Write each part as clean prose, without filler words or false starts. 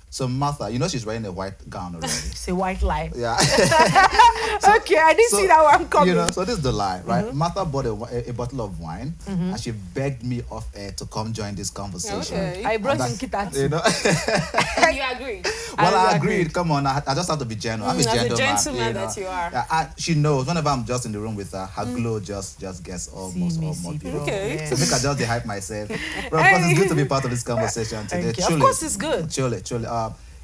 So Martha, you know she's wearing a white gown already. It's a white lie. Yeah. Okay, I didn't see that one coming. You know, so this is the lie, right? Martha bought a bottle of wine and she begged me off air to come join this conversation. Okay. I brought in Kita. You know? You agreed. Well, I agreed. Come on, I just have to be genuine. I'm a As a gentleman. gentleman that you are. She knows whenever I'm just in the room with her, her glow just gets almost beautiful. Okay. So make I just hype myself. But of course, it's good to be part of this conversation today. Thank you. Of course, it's good. Truly.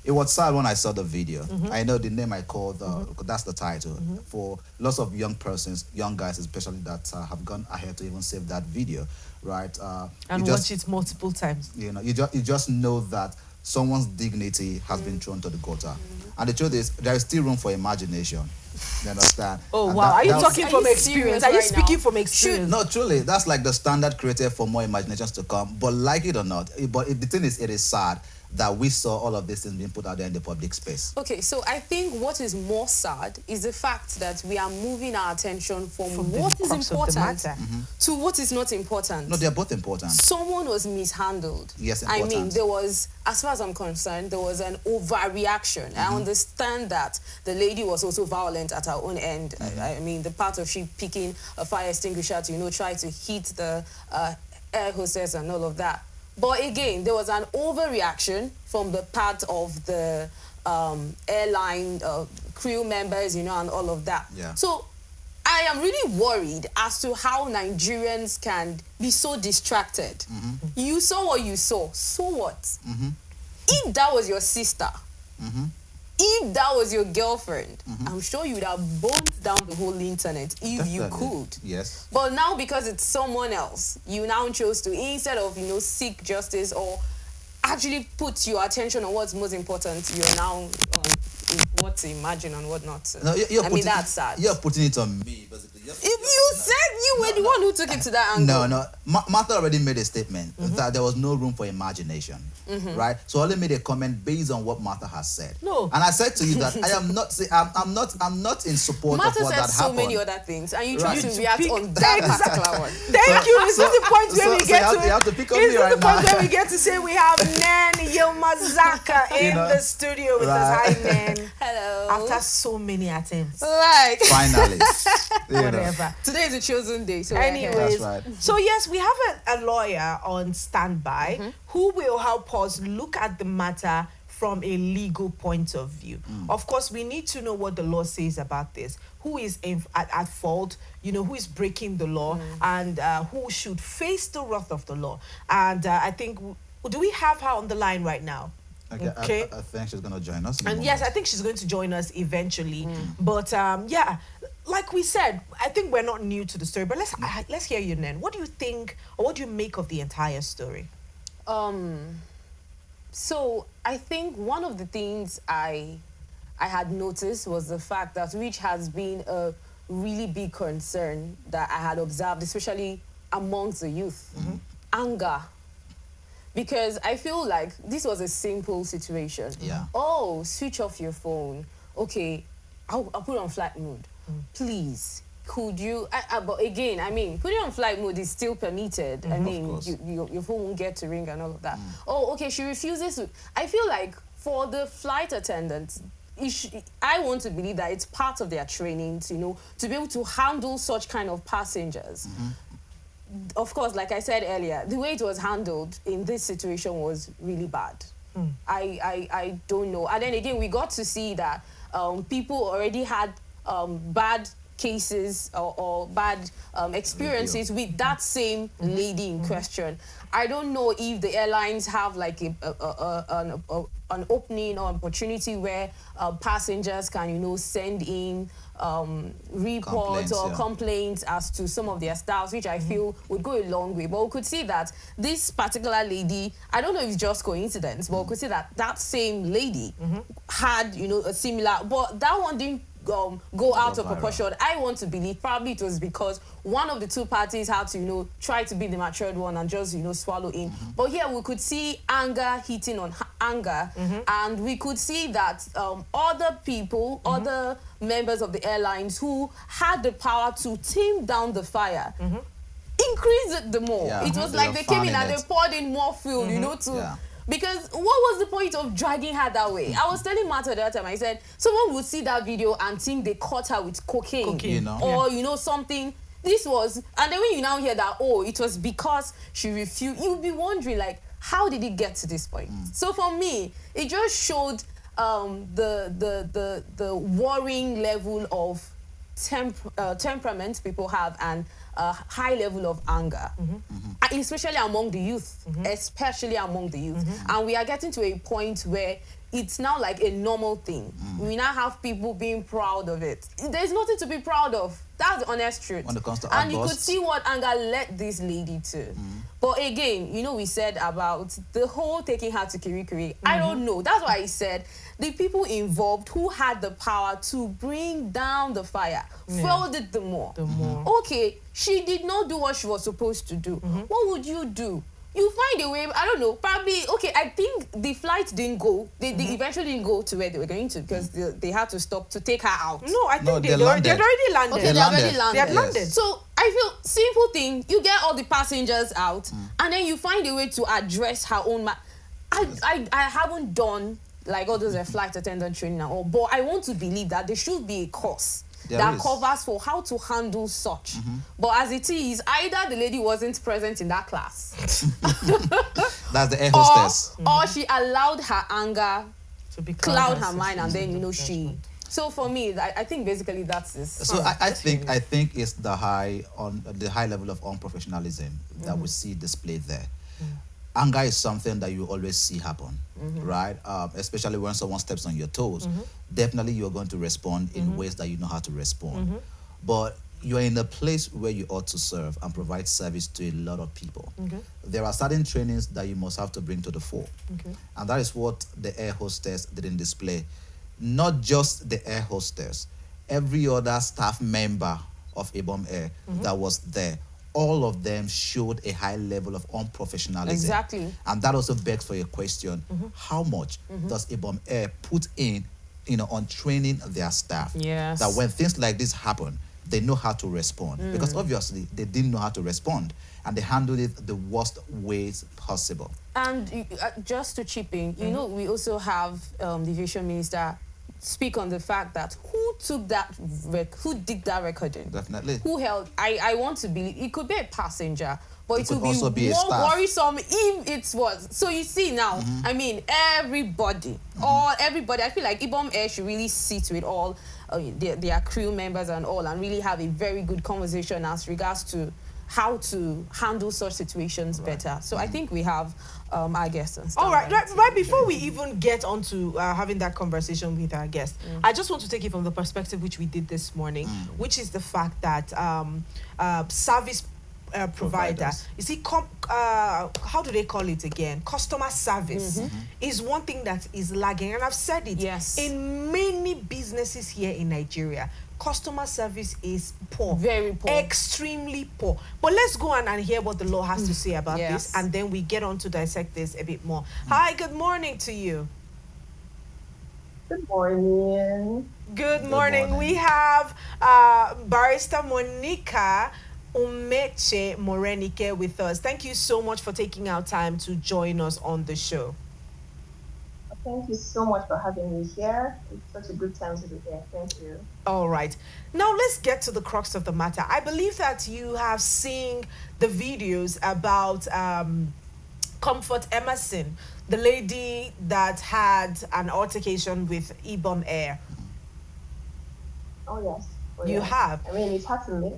It was sad when I saw the video. I know the name I called, that's the title. For lots of young persons, young guys especially, that have gone ahead to even save that video, right? And watch it multiple times. You know, you just know that someone's dignity has been thrown to the gutter. And the truth is, there is still room for imagination. You understand? Oh, And wow. Are you talking from serious experience? Are you right speaking now? from experience? No, truly, that's like the standard created for more imaginations to come. But like it or not, the thing is, it is sad that we saw all of these things being put out there in the public space. Okay, so I think what is more sad is the fact that we are moving our attention from what is important to what is not important. No, they're both important. Someone was mishandled. Yes, I important. mean, there was, as far as I'm concerned, there was an overreaction. I understand that the lady was also violent at her own end. I mean, the part of she picking a fire extinguisher to, try to hit the air hostess and all of that. But again, there was an overreaction from the part of the airline crew members, and all of that. Yeah. So I am really worried as to how Nigerians can be so distracted. You saw what you saw. So what? If that was your sister, if that was your girlfriend, I'm sure you would have burnt down the whole internet if you could. Yes. But now, because it's someone else, you now chose to, instead of, seek justice or actually put your attention on what's most important, you're now on what to imagine and what not to. No, I mean, that's sad. You're putting it on me, basically. If you said you were the one who took it to that angle. No. Martha already made a statement that there was no room for imagination, right? So I only made a comment based on what Martha has said. No. And I said to you that I am not. I'm not in support Martha of what said that so happened. many other things, and you Right. chose to react Pick- on that particular one. Thank you. This is the point where we so get you have to pick on me this is right the point now. where we get to say we have Nen Yilmazaka in know, the studio with right. us. Hi, Nen. Hello. After so many attempts. Right. Finally. Whatever. Today is a chosen day, so Anyways, That's right. so yes, we have a lawyer on standby who will help us look at the matter from a legal point of view. Of course, we need to know what the law says about this. Who is at fault, who is breaking the law, and who should face the wrath of the law. And I think, do we have her on the line right now? Okay. I think she's going to join us. And yes, I think she's going to join us eventually. But yeah, like we said, I think we're not new to the story. But let's hear you, Nen. What do you think, or what do you make of the entire story? So I think one of the things I had noticed was the fact that, which has been a really big concern that I had observed, especially amongst the youth, anger. Because I feel like this was a simple situation. Yeah. Oh, switch off your phone. Okay, I'll put it on flight mode. Please, could you? But again, I mean, putting it on flight mode is still permitted. I mean, your phone won't get to ring and all of that. Oh, okay, she refuses to. I feel like for the flight attendants, I want to believe that it's part of their training to, to be able to handle such kind of passengers. Of course, like I said earlier, the way it was handled in this situation was really bad. I don't know. And then again, we got to see that people already had bad cases or bad experiences with that same lady in question. I don't know if the airlines have like an opening or opportunity where passengers can, send in reports or complaints as to some of their staffs, which I feel would go a long way. But we could see that this particular lady, I don't know if it's just coincidence, but we could see that that same lady had, a similar, but that one didn't go out of proportion. I want to believe probably it was because one of the two parties had to, try to be the matured one and just, swallow in. But here we could see anger hitting on anger, and we could see that other people, other members of the airlines who had the power to tame down the fire, increased it the more. Yeah. It was like they came in and they poured in more fuel, to Because what was the point of dragging her that way? I was telling Martha the other time, I said, someone would see that video and think they caught her with cocaine. You know? Or, you know, something. This was, and then when you now hear that, oh, it was because she refused, you'll be wondering, like, how did it get to this point? So for me, it just showed the worrying level of temperament people have and a high level of anger, especially among the youth, and we are getting to a point where it's now like a normal thing. We now have people being proud of it. There's nothing to be proud of. That's the honest truth. When it comes to and you could see what anger led this lady to. But again, you know, we said about the whole taking her to Kirikiri. I don't know. That's why I said the people involved who had the power to bring down the fire fueled it the more. Okay, she did not do what she was supposed to do. What would you do? You find a way, I don't know, probably, okay, I think the flight didn't go. They eventually didn't go to where they were going to because they had to stop to take her out. No, I think they already landed. Okay, they already landed. They had landed. So I feel, simple thing, you get all the passengers out and then you find a way to address her own... I haven't done like all those flight attendant training and all, but I want to believe that there should be a course that covers for how to handle such. But as it is, either the lady wasn't present in that class. That's the air hostess. Or she allowed her anger to cloud her mind, and then, you know, she... So for me, I think basically that's this. So I think it's the high level of unprofessionalism that we see displayed there. Anger is something that you always see happen, right? Especially when someone steps on your toes. Definitely you're going to respond in ways that you know how to respond. But you're in a place where you ought to serve and provide service to a lot of people. There are certain trainings that you must have to bring to the fore. And that is what the air hostess didn't display. Not just the air hostess, every other staff member of Ibom Air that was there, all of them showed a high level of unprofessionalism. Exactly. And that also begs for a question, how much does Ibom Air put in, you know, on training their staff? Yes. That when things like this happen, they know how to respond. Because obviously they didn't know how to respond and they handled it the worst ways possible. And just to chip in, you know, we also have the aviation minister speak on the fact that who did that recording? Definitely. Who held? I want to believe it could be a passenger, but it would also be more worrisome if it was. So you see now, I mean, everybody, everybody. I feel like Ibom Air should really see to it all, their crew members and all, and really have a very good conversation as regards to how to handle such situations better. So I think we have our guests and stuff. All right, right before we even get on to having that conversation with our guest, I just want to take it from the perspective which we did this morning, which is the fact that service provider, you see, how do they call it again? Customer service is one thing that is lagging, and I've said it. Yes. In many businesses here in Nigeria, customer service is poor. Very poor. Extremely poor. But let's go on and hear what the law has to say about this, and then we get on to dissect this a bit more. Hi, good morning to you. Good morning. Good morning. We have Barrister Monica Umeche Morenike with us. Thank you so much for taking our time to join us on the show. Thank you so much for having me here. It's such a good time to be here. Thank you. All right. Now let's get to the crux of the matter. I believe that you have seen the videos about Comfort Emerson, the lady that had an altercation with Ibom Air. Oh, yes. You have? I mean, it's hard to make.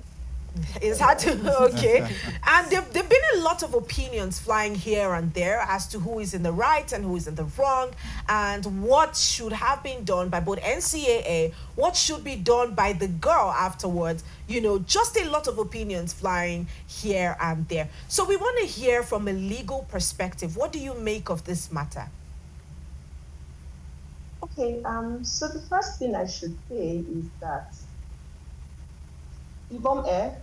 It's hard to, okay. And there've been a lot of opinions flying here and there as to who is in the right and who is in the wrong, and what should have been done by both NCAA, what should be done by the girl afterwards. You know, just a lot of opinions flying here and there. So we want to hear from a legal perspective. What do you make of this matter? Okay, so the first thing I should say is that Ibom Air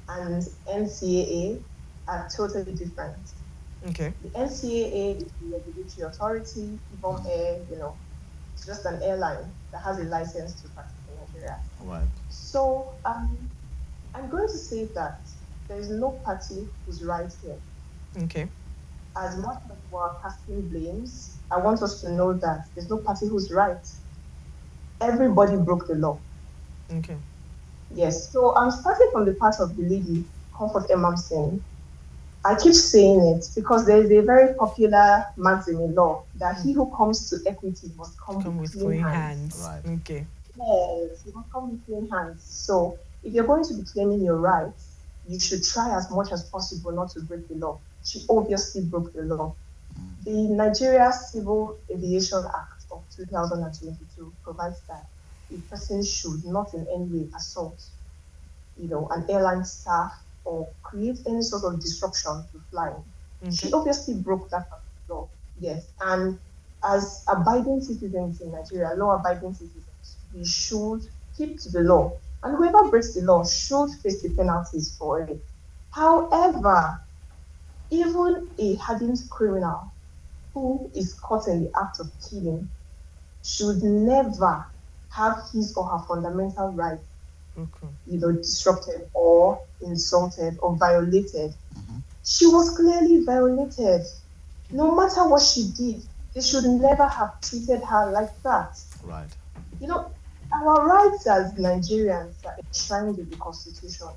and NCAA are totally different. Okay. The NCAA is the regulatory authority. Ibom Air, you know, it's just an airline that has a license to practice in Nigeria. Right. So I'm going to say that there is no party who's right here. Okay. as much as we're casting blames, I want us to know that there's no party who's right. Everybody broke the law. Okay. Yes. So I'm starting from the part of the lady, Comfort Emamson. I keep saying it because there is a very popular maxim in law that he who comes to equity must come with clean clean hands. hands. Right. Okay. Yes, you must come with clean hands. So if you're going to be claiming your rights, you should try as much as possible not to break the law. She obviously broke the law. The Nigeria Civil Aviation Act of 2022 provides that a person should not in any way assault, an airline staff or create any sort of disruption to flying. She Okay. obviously broke that law. Yes, and as abiding citizens in Nigeria, law-abiding citizens, we should keep to the law, and whoever breaks the law should face the penalties for it. However, even a hardened criminal who is caught in the act of killing should never have his or her fundamental rights, Okay. disrupted or insulted or violated. Mm-hmm. She was clearly violated. No matter what she did, they should never have treated her like that. Right. You know, our rights as Nigerians are enshrined in the Constitution.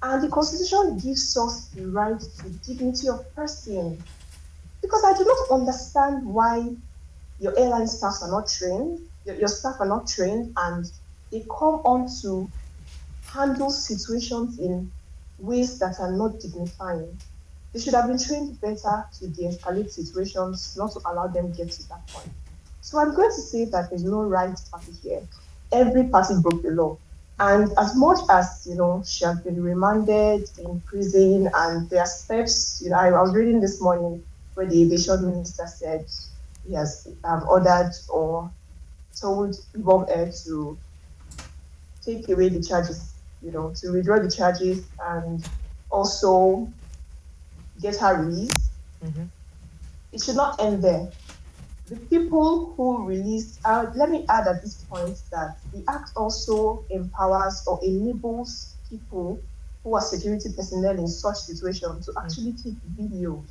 And the Constitution gives us the right to dignity of person. Because I do not understand why your airline staffs are not trained, your staff are not trained, and they come on to handle situations in ways that are not dignifying. They should have been trained better to de-escalate situations, not to allow them get to that point. So I'm going to say that there's no right party here. Every party broke the law. And as much as, she has been remanded in prison and there are steps, I was reading this morning where the aviation minister said he has ordered or told Ibom Air to take away the charges, to withdraw the charges and also get her released. Mm-hmm. It should not end there. The people who released, let me add at this point that the act also empowers or enables people who are security personnel in such situations to actually take videos,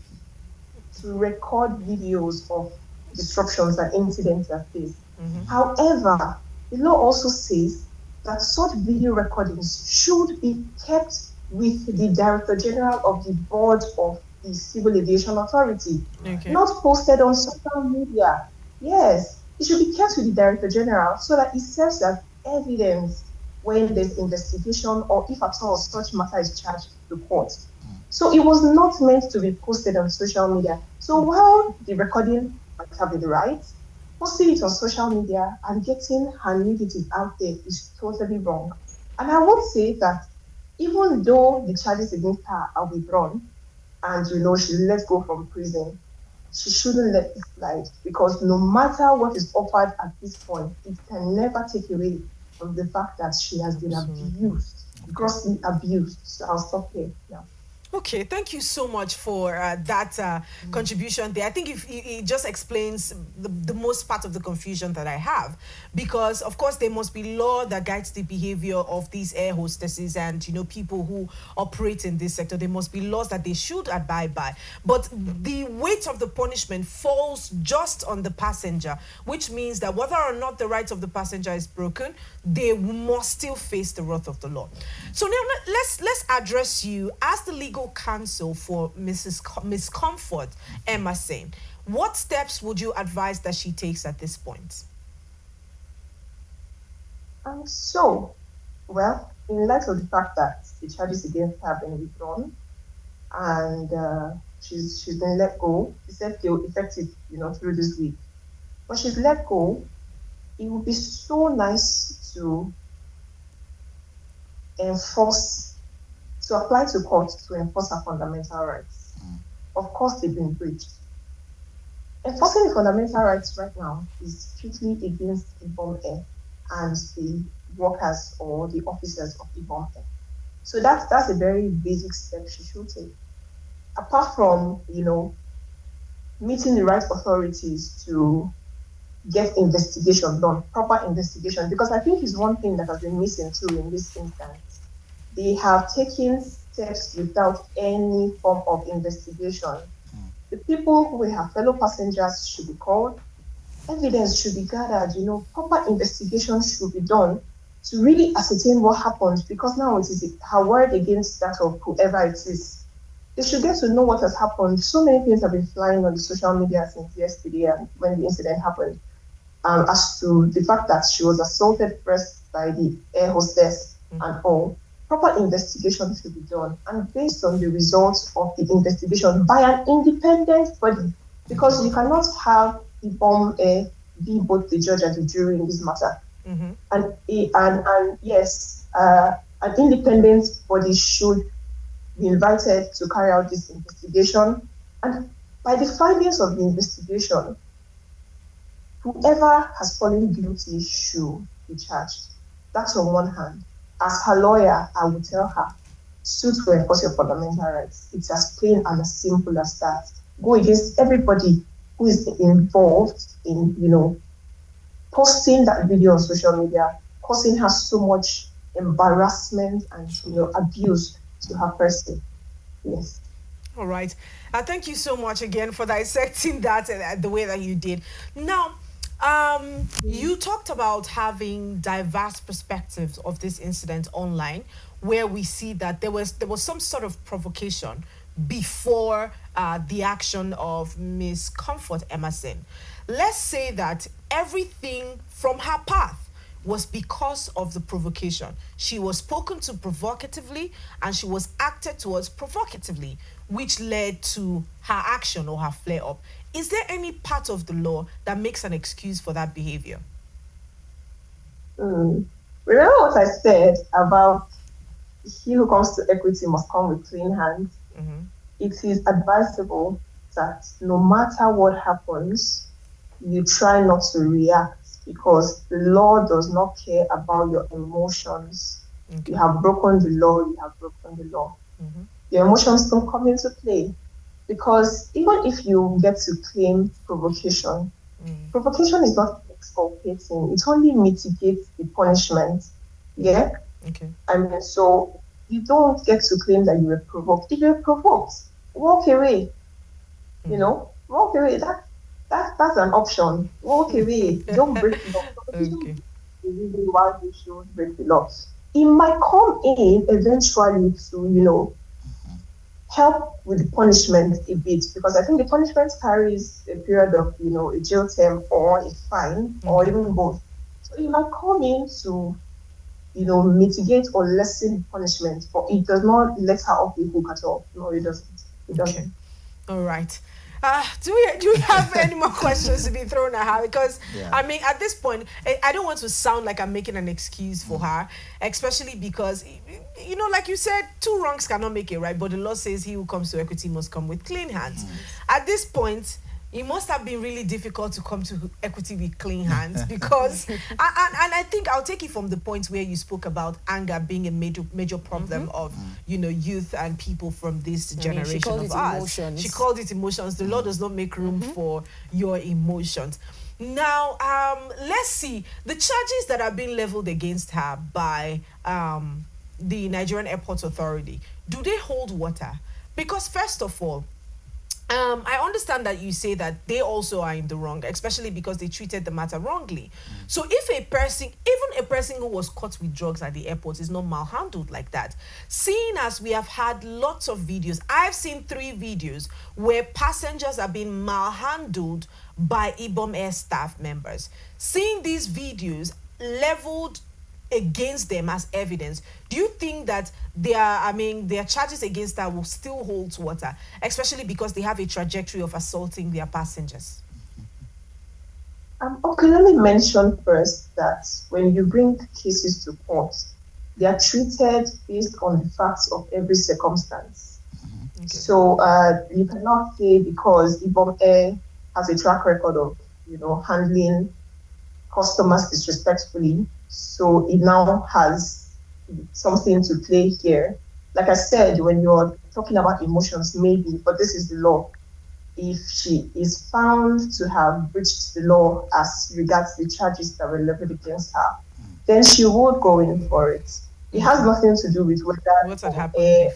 to record videos of disruptions and incidents that face. Mm-hmm. However, the law also says that such video recordings should be kept with the Director General of the Board of the Civil Aviation Authority, Okay. not posted on social media. Yes, it should be kept with the Director General so that it serves as evidence when there's investigation or if at all such matter is charged to court. So it was not meant to be posted on social media. So while the recording might have been right, posting it on social media and getting her nudity out there is totally wrong. And I would say that even though the charges against her are withdrawn and she let go from prison, she shouldn't let it slide because no matter what is offered at this point, it can never take away from the fact that she has been abused, grossly abused. So I'll stop here now. Okay, thank you so much for that contribution there. I think it just explains the most part of the confusion that I have, because of course there must be law that guides the behavior of these air hostesses and people who operate in this sector. There must be laws that they should abide by, but the weight of the punishment falls just on the passenger, which means that whether or not the rights of the passenger is broken, they must still face the wrath of the law. So now let's address you as the legal counsel for Miss Comfort Emamson. What steps would you advise that she takes at this point? Well, in light of the fact that the charges against her have been withdrawn and she's been let go, she said they'll effective, through this week. But she's let go, it would be so nice to apply to court to enforce her fundamental rights. Of course, they've been breached. Enforcing the fundamental rights right now is strictly against Ibom Air and the workers or the officers of Ibom Air. So that's a very basic step she should take. Apart from, meeting the right authorities to get investigation done, proper investigation, because I think it's one thing that has been missing too in this instance. They have taken steps without any form of investigation. The people who were her fellow passengers should be called. Evidence should be gathered. Proper investigation should be done to really ascertain what happened, because now it is her word against that of whoever it is. They should get to know what has happened. So many things have been flying on the social media since yesterday and when the incident happened, as to the fact that she was assaulted first by the air hostess and all. Proper investigation should be done, and based on the results of the investigation by an independent body, because you cannot have Ibom be both the judge and the jury in this matter. And yes, an independent body should be invited to carry out this investigation, and by the findings of the investigation, whoever has fallen guilty should be charged. That's on one hand. As her lawyer, I would tell her, suit to enforce your fundamental rights. It's as plain and as simple as that. Go against everybody who is involved in, posting that video on social media, causing her so much embarrassment and, abuse to her person. Yes. All right. Thank you so much again for dissecting that the way that you did. Now, you talked about having diverse perspectives of this incident online, where we see that there was some sort of provocation before the action of Miss Comfort Emerson. Let's say that everything from her path was because of the provocation. She was spoken to provocatively and she was acted towards provocatively, which led to her action or her flare-up. Is there any part of the law that makes an excuse for that behavior? Remember what I said about he who comes to equity must come with clean hands? It is advisable that no matter what happens, you try not to react, because the law does not care about your emotions. You have broken the law, you have broken the law. Your emotions don't come into play, because even if you get to claim provocation, provocation is not exculpating, it only mitigates the punishment. Yeah? Okay. So you don't get to claim that you were provoked. If you're provoked, walk away. Walk away. That's an option. Walk away. Don't break the law. Okay. The reason why you should break the law. It might come in eventually to, help with the punishment a bit, because I think the punishment carries a period of, a jail term or a fine or even both. So it might come in to, mitigate or lessen the punishment, but it does not let her off the hook at all. No, it doesn't. It doesn't. Okay. All right. Do we have any more questions to be thrown at her? Because at this point, I don't want to sound like I'm making an excuse for her, especially because, like you said, two wrongs cannot make it right. But the law says he who comes to equity must come with clean hands. At this point, it must have been really difficult to come to equity with clean hands, because, and I think I'll take it from the point where you spoke about anger being a major problem of, youth and people from this generation of ours. She called it emotions. The law does not make room for your emotions. Now, let's see the charges that are being leveled against her by the Nigerian Airports Authority. Do they hold water? Because first of all, I understand that you say that they also are in the wrong, especially because they treated the matter wrongly. So if even a person who was caught with drugs at the airport is not malhandled like that, seeing as we have had lots of videos, I've seen 3 videos where passengers are being malhandled by Ibom Air staff members. Seeing these videos leveled against them as evidence, do you think that their charges against her will still hold water, especially because they have a trajectory of assaulting their passengers? Okay, let me mention first that when you bring cases to court, they are treated based on the facts of every circumstance. Okay. So you cannot say because Ibom Air has a track record of handling customers disrespectfully, so it now has something to play here. Like I said, when you're talking about emotions, maybe, but this is the law. If she is found to have breached the law as regards the charges that were leveled against her, then she would go in for it. It has nothing to do with whether what had happened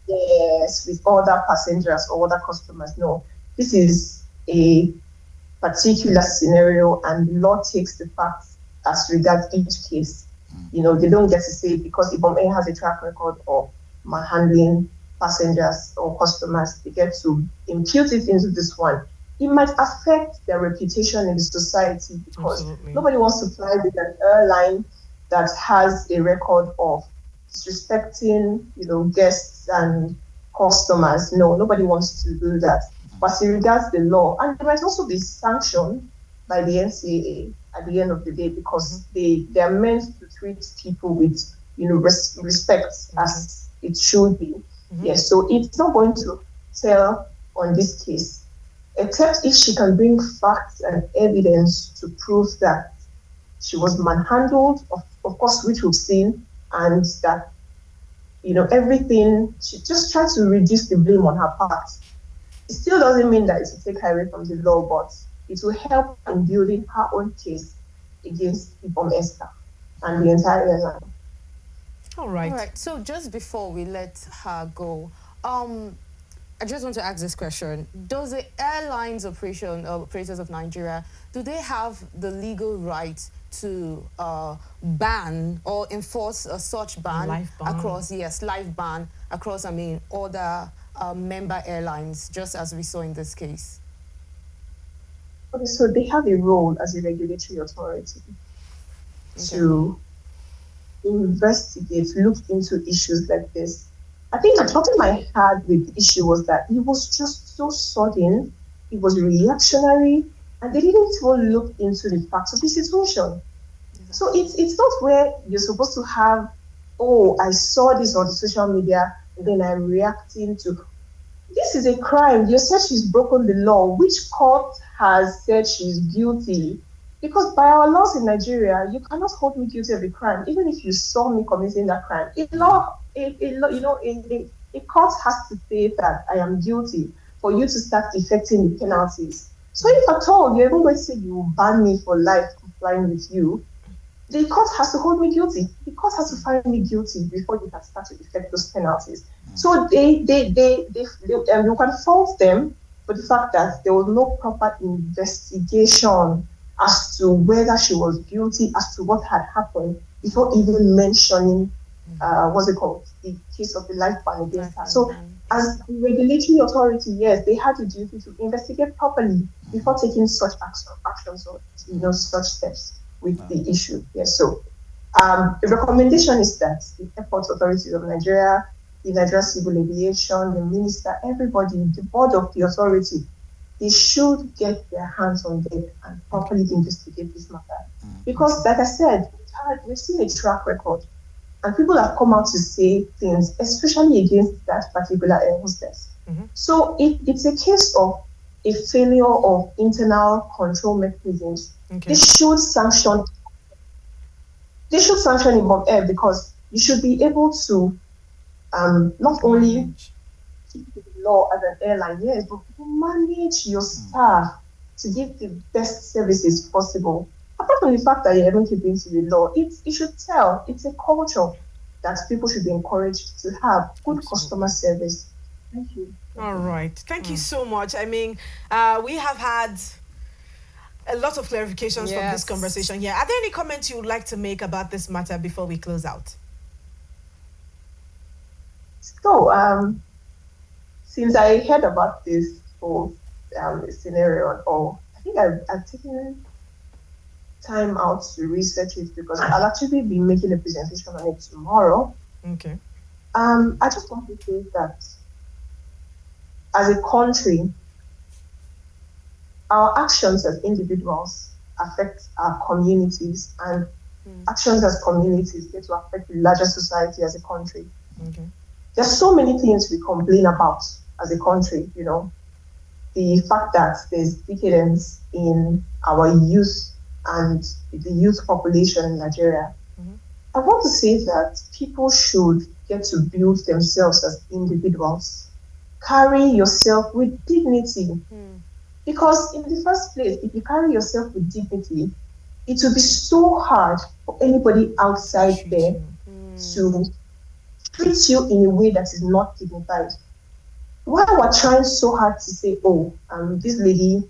yes, with other passengers or other customers. No, this is a particular scenario, and the law takes the facts as regards each case. They don't get to say because Ibom Air has a track record of manhandling passengers or customers, they get to impute it into this one. It might affect their reputation in the society because nobody wants to fly with an airline that has a record of disrespecting, guests and customers. No, nobody wants to do that. But in regards the law, and it might also be sanctioned by the NCAA at the end of the day because they are meant to treat people with respect as it should be. Yes, so it's not going to tell on this case, except if she can bring facts and evidence to prove that she was manhandled, of course, which we've seen, and that everything. She just tried to reduce the blame on her part. It still doesn't mean that it will take her away from the law, but it will help in building her own case against Ibom Esther and the entire airline. All right. All right. So just before we let her go, I just want to ask this question: does the airlines operators of Nigeria, do they have the legal right to ban or enforce such ban across live ban across other member airlines, just as we saw in this case? Okay, so they have a role as a regulatory authority to investigate, look into issues like this. I think the problem I had with the issue was that it was just so sudden, it was reactionary, and they didn't even look into the facts of the situation. So it's not where you're supposed to have, oh, I saw this on the social media, and then I'm reacting to. This is a crime. You said she's broken the law. Which court has said she's guilty? Because by our laws in Nigeria, you cannot hold me guilty of a crime, even if you saw me committing that crime. A court has to say that I am guilty for you to start effecting the penalties. So if at all you're even going to say you will ban me for life complying with you, the court has to hold me guilty. The court has to find me guilty before you can start to effect those penalties. So you can fault them for the fact that there was no proper investigation as to whether she was guilty, as to what had happened, before even mentioning the case of the life ban against her. So as the regulatory authority, yes, they had the duty to investigate properly before taking such actions or such steps with the issue. Yes, so the recommendation is that the airport authorities of Nigeria, the Nigeria Civil Aviation, the minister, everybody, the board of the authority, they should get their hands on deck and properly investigate this matter. Because, like I said, we've seen a track record, and people have come out to say things, especially against that particular air hostess. So it's a case of a failure of internal control mechanisms. They should sanction Ibom Air because you should be able to not only keep the law as an airline, yes, but manage your staff to give the best services possible. Apart from the fact that you're even keeping to the law, it should tell. It's a culture that people should be encouraged to have good customer service. Thank you. All right. Thank you so much. I mean, we have had a lot of clarifications from this conversation here. Are there any comments you would like to make about this matter before we close out? So, since I heard about this whole scenario and all, I think I've taken time out to research it because I'll actually be making a presentation on it tomorrow. Okay. I just want to say that as a country, our actions as individuals affect our communities, and actions as communities get to affect the larger society as a country. Okay. There's so many things we complain about as a country, the fact that there's decadence in our youth and the youth population in Nigeria. I want to say that people should get to build themselves as individuals. Carry yourself with dignity. Because in the first place, if you carry yourself with dignity, it will be so hard for anybody outside there to treat you in a way that is not dignified. While we're trying so hard to say, oh, this lady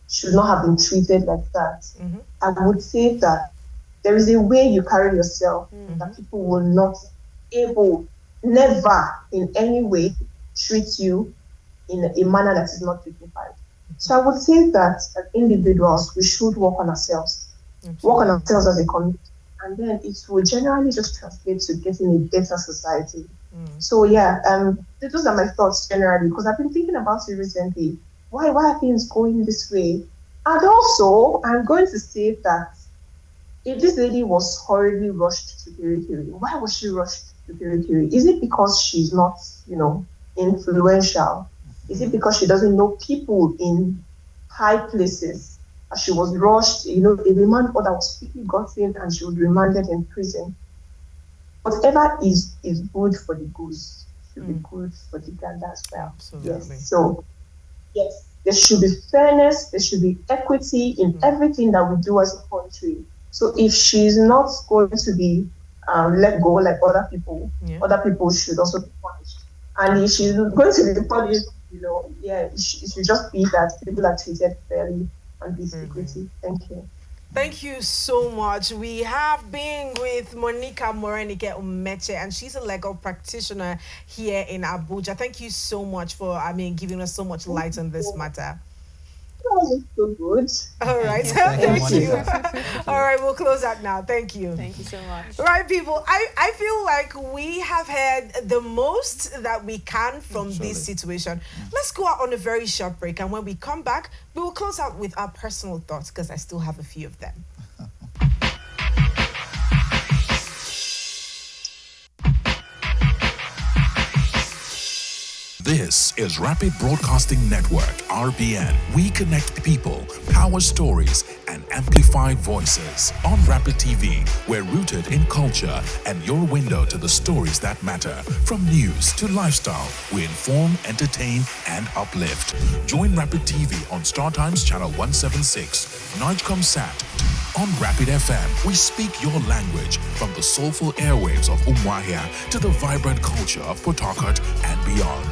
should not have been treated like that, I would say that there is a way you carry yourself that people will not never in any way treat you in a manner that is not dignified. So I would say that as individuals, we should work on ourselves, work on ourselves as a community, and then it will generally just translate to getting a better society. So yeah, those are my thoughts generally, because I've been thinking about it recently. Why are things going this way? And also, I'm going to say that if this lady was horribly rushed to Kirikiri, why was she rushed to Kirikiri? Is it because she's not, influential? Is it because she doesn't know people in high places? As she was rushed, a remand order was quickly gotten and she was remanded in prison. Whatever is good for the goose should be good for the gander as well. Absolutely. Yes. So, yes, there should be fairness, there should be equity in everything that we do as a country. So if she's not going to be let go like other people should also be punished. And if she's going to be punished, it should just be that people are treated fairly and with equity. Thank you. Thank you so much. We have been with Monica Morenike Umeche, and she's a legal practitioner here in Abuja. Thank you so much for, giving us so much light on this matter. So good. All right. Thank you. All right, we'll close out now. Thank you. Thank you so much. Right, people. I feel like we have heard the most that we can from this situation. Let's go out on a very short break, and when we come back, we will close out with our personal thoughts, because I still have a few of them. This is Rapid Broadcasting Network, RBN. We connect people, power stories, and amplify voices. On Rapid TV, we're rooted in culture and your window to the stories that matter. From news to lifestyle, we inform, entertain, and uplift. Join Rapid TV on Star Times Channel 176, Nightcomsat. On Rapid FM, we speak your language, from the soulful airwaves of Umuahia to the vibrant culture of Port Harcourt and beyond.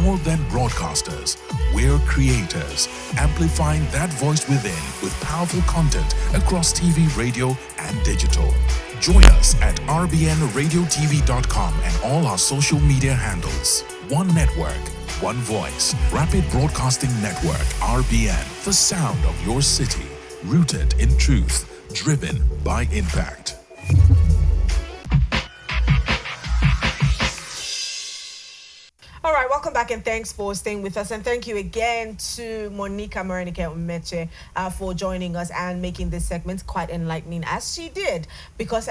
More than broadcasters, we're creators, amplifying that voice within with powerful content across TV, radio, and digital. Join us at rbnradiotv.com and all our social media handles. One network, one voice. Rapid Broadcasting Network, RBN, the sound of your city. Rooted in truth, driven by impact. All right, welcome back, and thanks for staying with us. And thank you again to Monica Morenike Umeche for joining us and making this segment quite enlightening, as she did. Because,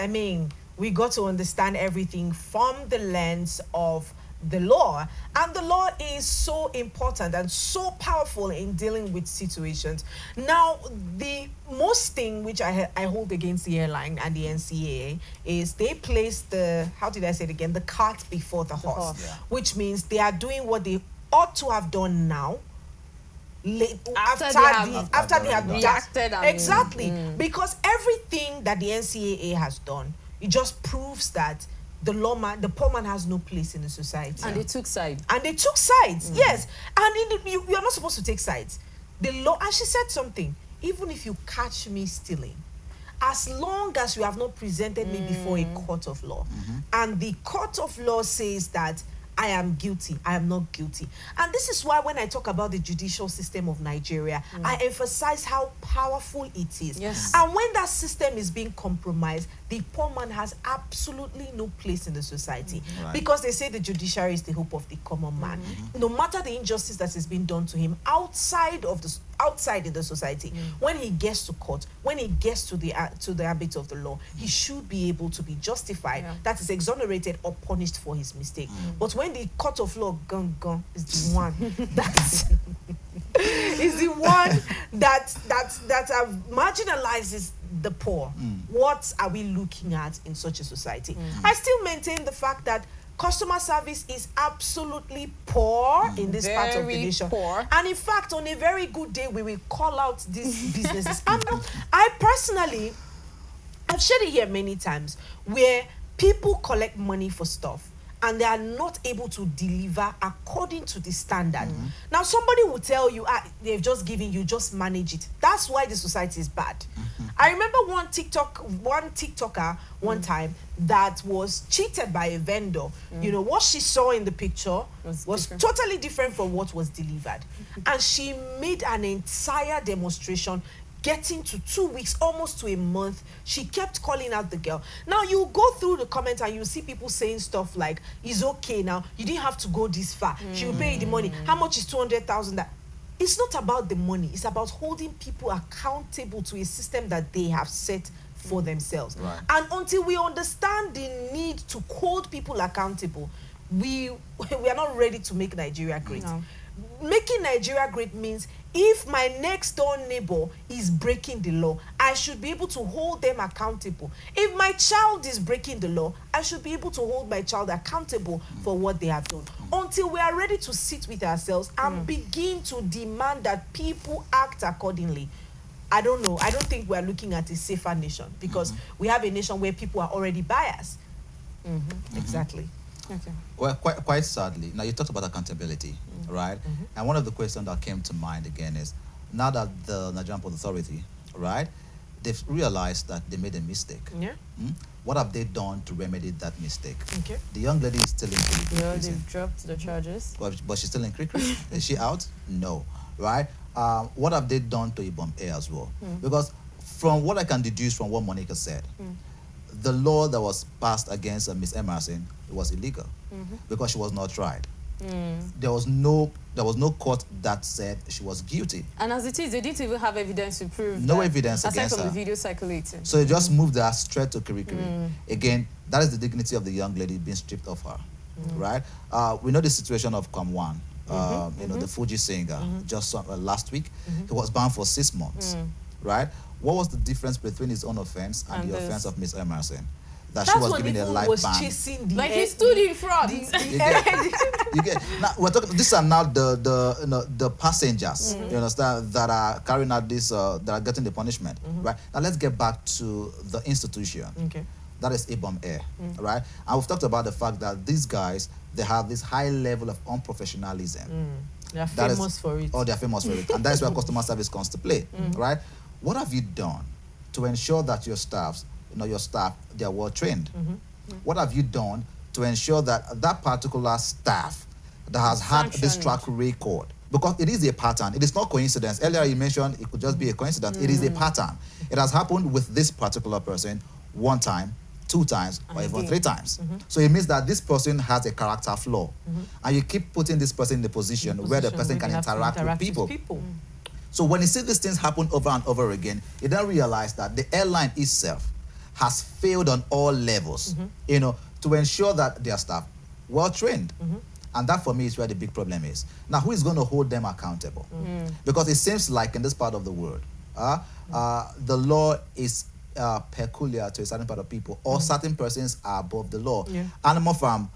we got to understand everything from the lens of the law, and the law is so important and so powerful in dealing with situations. Now, the most thing which I hold against the airline and the NCAA is they place the cart before the horse, which means they are doing what they ought to have done now. After they have reacted, exactly, because everything that the NCAA has done, it just proves that the poor man has no place in the society. And they took sides. Yes. And you are not supposed to take sides. The law, and she said something, even if you catch me stealing, as long as you have not presented me before a court of law, and the court of law says that I am guilty, I am not guilty. And this is why when I talk about the judicial system of Nigeria, I emphasize how powerful it is. Yes. And when that system is being compromised, the poor man has absolutely no place in the society. Because they say the judiciary is the hope of the common man. No matter the injustice that is being done to him outside in the society, when he gets to court, when he gets to the ambit of the law, he should be able to be justified, that is exonerated or punished for his mistake. But when the court of law is the one that marginalizes the poor, what are we looking at in such a society? I still maintain the fact that customer service is absolutely poor in this part of the nation. Poor. And in fact, on a very good day, we will call out these businesses. I personally, I've shared it here many times, where people collect money for stuff. and they are not able to deliver according to the standard. Now, somebody will tell you, they've just given you, just manage it. That's why the society is bad. I remember one TikToker one time that was cheated by a vendor. You know, what she saw in the picture was totally different from what was delivered. And she made an entire demonstration, getting to 2 weeks, almost to a month. She kept calling out the girl. Now, you go through the comments and you see people saying stuff like, it's okay now, you didn't have to go this far. She will pay you the money. How much is 200,000? It's not about the money. It's about holding people accountable to a system that they have set for themselves. Right. And until we understand the need to hold people accountable, we are not ready to make Nigeria great. No. Making Nigeria great means if my next door neighbor is breaking the law, I should be able to hold them accountable. If my child is breaking the law, I should be able to hold my child accountable for what they have done. Until we are ready to sit with ourselves and begin to demand that people act accordingly, I don't know. I don't think we are looking at a safer nation, because we have a nation where people are already biased. Exactly. Okay. Well, quite sadly, now you talked about accountability, right? And one of the questions that came to mind again is, now that the Nigerian Port Authority, right, they've realized that they made a mistake. Yeah. What have they done to remedy that mistake? Okay. The young lady is still in prison. Yeah, they've dropped the charges. But she's still in Krikri. Is she out? No. Right? What have they done to Ibom Air as well? Because from what I can deduce from what Monica said, the law that was passed against Miss Emerson was illegal because she was not tried. There was no court that said she was guilty. And as it is, they didn't even have evidence to prove No that, evidence aside against from her. the video circulating. So they just moved her straight to Kirikiri. Again, that is the dignity of the young lady being stripped of her, right? We know the situation of Kamwan, you know, the Fuji singer, just last week. He was banned for 6 months, right? What was the difference between his own offense and the offense of Miss Emerson? That she was given a life ban. Chasing the Like he stood in front. You get now, we're talking. These are now the passengers. You understand, that are carrying out this, that are getting the punishment, right? Now let's get back to the institution. Okay. That is Ibom Air, right? And we've talked about the fact that these guys, they have this high level of unprofessionalism. They are famous for it. Oh, they are famous for it, and that is where customer service comes to play, right? What have you done to ensure that your staff, they are well trained? What have you done to ensure that that particular staff that has had this track record, because it is a pattern, it is not coincidence. Earlier you mentioned it could just be a coincidence. It is a pattern. It has happened with this particular person 1 time, 2 times, or even 3 times. So it means that this person has a character flaw, and you keep putting this person in the position where the person can interact with people. So when you see these things happen over and over again, you then realize that the airline itself has failed on all levels, you know, to ensure that their staff well trained. And that for me is where the big problem is. Now, who is going to hold them accountable? Because it seems like in this part of the world, the law is peculiar to a certain part of people, or certain persons are above the law. Animal Farm,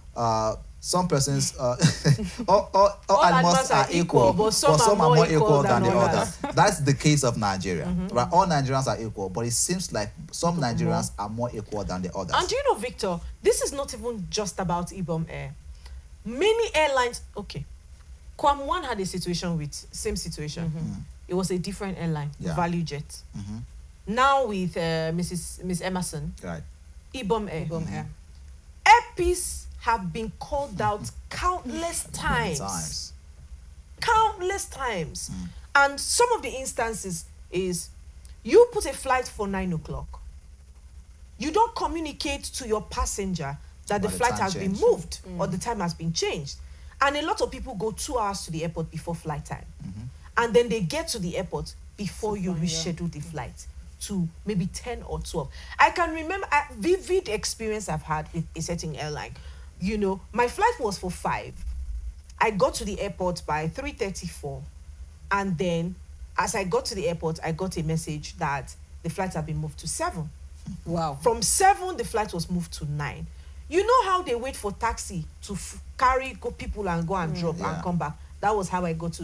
some persons, all animals are equal, but some are more equal than the others. That's the case of Nigeria, right? All Nigerians are equal, but it seems like some Nigerians are more equal than the others. And do you know, Victor, this is not even just about Ibom Air. Many airlines, okay, Kwam One had a situation with, same situation. It was a different airline, Value Jet. Now with Miss Emerson, right? Ibom Air. Air Peace have been called out countless times. Countless times. And some of the instances is, you put a flight for 9 o'clock. You don't communicate to your passenger that the flight has been moved or the time has been changed. And a lot of people go 2 hours to the airport before flight time. And then they get to the airport before you reschedule the flight to maybe 10 or 12. I can remember a vivid experience I've had with a certain airline. You know, my flight was for 5. I got to the airport by 3:34. And then as I got to the airport, I got a message that the flight had been moved to 7. Wow. From 7, the flight was moved to 9. You know how they wait for taxi to carry people and go and drop and come back? That was how I got to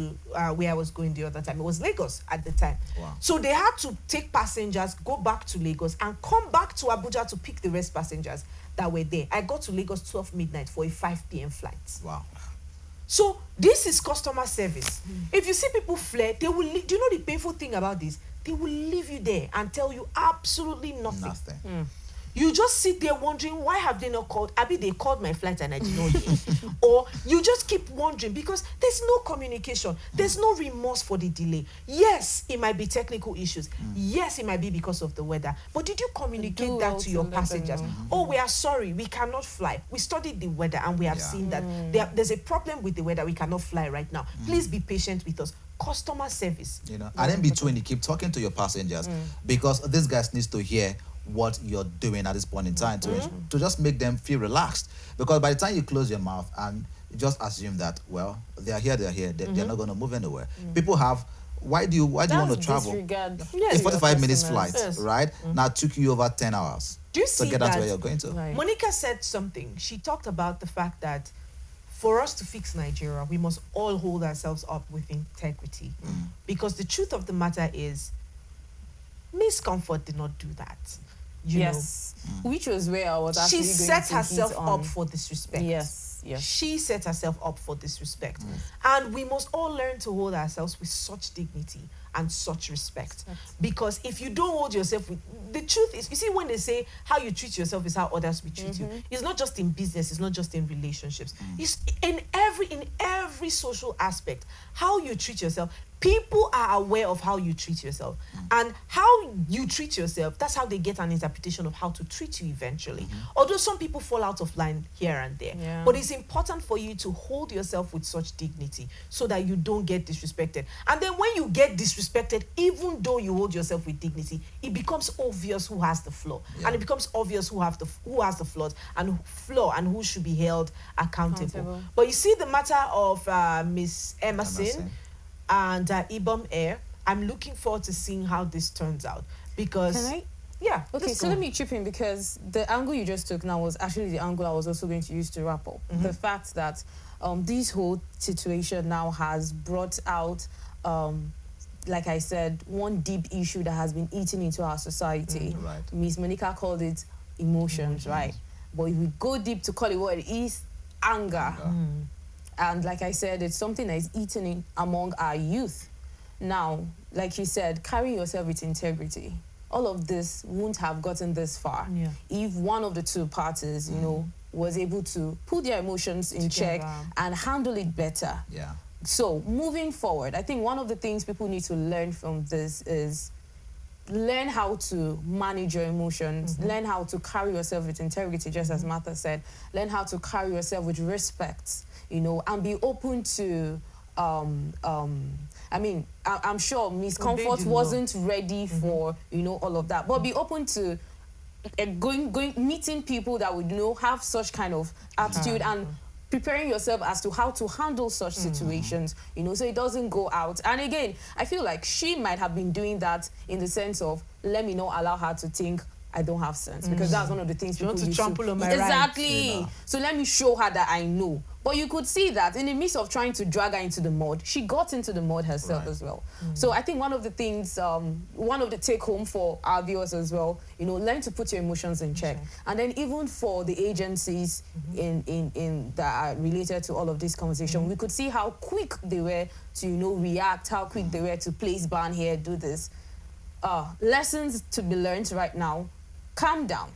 where I was going the other time. It was Lagos at the time. Wow. So they had to take passengers, go back to Lagos, and come back to Abuja to pick the rest passengers that were there. I got to Lagos 12 midnight for a 5 p.m. flight. Wow. So this is customer service. If you see people flare, they will. Do you know the painful thing about this? They will leave you there and tell you absolutely nothing. You just sit there wondering, why have they not called? Abi, they called my flight and I did not hear. Or you just keep wondering because there's no communication. There's no remorse for the delay. Yes, it might be technical issues. Yes, it might be because of the weather. But did you communicate that to your passengers? Oh, we are sorry, we cannot fly. We studied the weather and we have seen that there's a problem with the weather. We cannot fly right now. Please be patient with us. Customer service. You know, and in between, you keep talking to your passengers because these guys needs to hear what you're doing at this point in time to just make them feel relaxed. Because by the time you close your mouth and you just assume that, well, they're here, they're not going to move anywhere. People have, why do you want to travel? A 45 minutes flight, right? Now it took you over 10 hours do you to see get out that? to where you're going to. Right. Monica said something. She talked about the fact that for us to fix Nigeria, we must all hold ourselves up with integrity. Because the truth of the matter is, Miss Comfort did not do that. You know? Which was where I was actually She going set to herself hit on. up for disrespect. Yes. She set herself up for disrespect. And we must all learn to hold ourselves with such dignity and such respect. Because if you don't hold yourself with... The truth is, you see, when they say how you treat yourself is how others will treat you, it's not just in business, it's not just in relationships. It's in every social aspect. How you treat yourself. People are aware of how you treat yourself. And how you treat yourself, that's how they get an interpretation of how to treat you eventually. Although some people fall out of line here and there. But it's important for you to hold yourself with such dignity so that you don't get disrespected. And then when you get disrespected, even though you hold yourself with dignity, it becomes obvious who has the flaw. And it becomes obvious who has the flaws and who should be held accountable. But you see the matter of Miss Emerson and Ibom Air, I'm looking forward to seeing how this turns out because... Can I? Yeah. Okay, so let me chip in because the angle you just took now was actually the angle I was also going to use to wrap up. The fact that this whole situation now has brought out, like I said, one deep issue that has been eating into our society. Miss Monica called it emotions, right? But if we go deep to call it what it is, anger. And like I said, it's something that is eating in among our youth. Now, like you said, carry yourself with integrity. All of this wouldn't have gotten this far if one of the two parties, you know, was able to put their emotions in check and handle it better. So moving forward, I think one of the things people need to learn from this is learn how to manage your emotions, learn how to carry yourself with integrity, just as Martha said, learn how to carry yourself with respect, you know, and be open to, I mean, I'm sure Miss Comfort wasn't ready for, you know, all of that, but be open to meeting people that would, you know, have such kind of attitude and preparing yourself as to how to handle such situations, you know, so it doesn't go out. And again, I feel like she might have been doing that in the sense of, let me not allow her to think I don't have sense, because that's one of the things people want to trample on my rights. You know? So let me show her that I know. But you could see that in the midst of trying to drag her into the mud, she got into the mud herself as well. So I think one of the things, one of the take home for our viewers as well, you know, learn to put your emotions in check. And then even for the agencies in that are related to all of this conversation, we could see how quick they were to, you know, react, how quick they were to place ban here, do this. Lessons to be learned right now. Calm down.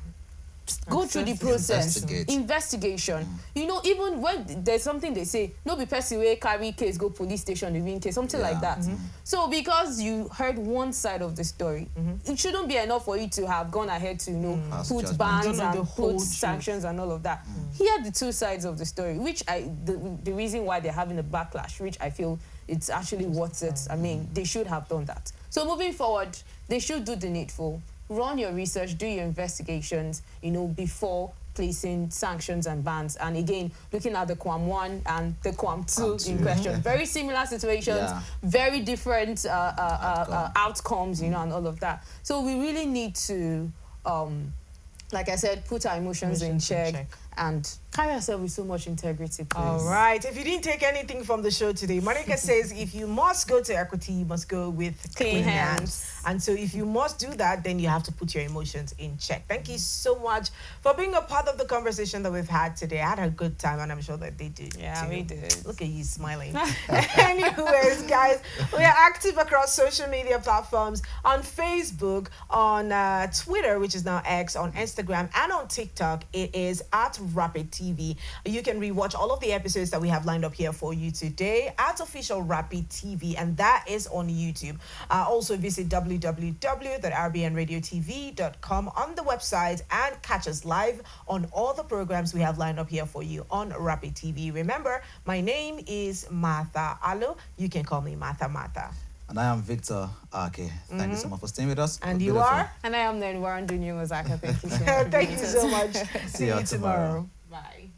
Go through the process. Investigation. You know, even when there's something they say, no be person wey carry case go police station, the win case, something like that. So because you heard one side of the story, it shouldn't be enough for you to have gone ahead to, you know, put bans and put sanctions and all of that. Hear the two sides of the story, which the reason why they're having a backlash, which I feel it's actually worth it. I mean, they should have done that. So moving forward, they should do the needful. Run your research, do your investigations, you know, before placing sanctions and bans. And again, looking at the Quam 1 and the Quam 2 in question. Very similar situations, very different outcomes, you know, and all of that. So we really need to, like I said, put our emotions in check and carry yourself with so much integrity, please. All right. If you didn't take anything from the show today, Monica says if you must go to equity, you must go with clean hands. And so if you must do that, then you have to put your emotions in check. Thank you so much for being a part of the conversation that we've had today. I had a good time, and I'm sure that they did. Yeah, too. we did. Look at you smiling. Anyways, guys, we are active across social media platforms on Facebook, on Twitter, which is now X, on Instagram, and on TikTok. It is at Rapid TV. You can rewatch all of the episodes that we have lined up here for you today at Official Rapid TV, and that is on YouTube. Also visit www.rbnradiotv.com on the website and catch us live on all the programs we have lined up here for you on Rapid TV. Remember, my name is Martha Alo. You can call me Martha. And I am Victor Ake. Thank you so much for staying with us. And you are? And I am Nenwaran Dunyo Ozaka. Thank you so much. Thank you so much. See you tomorrow. Bye.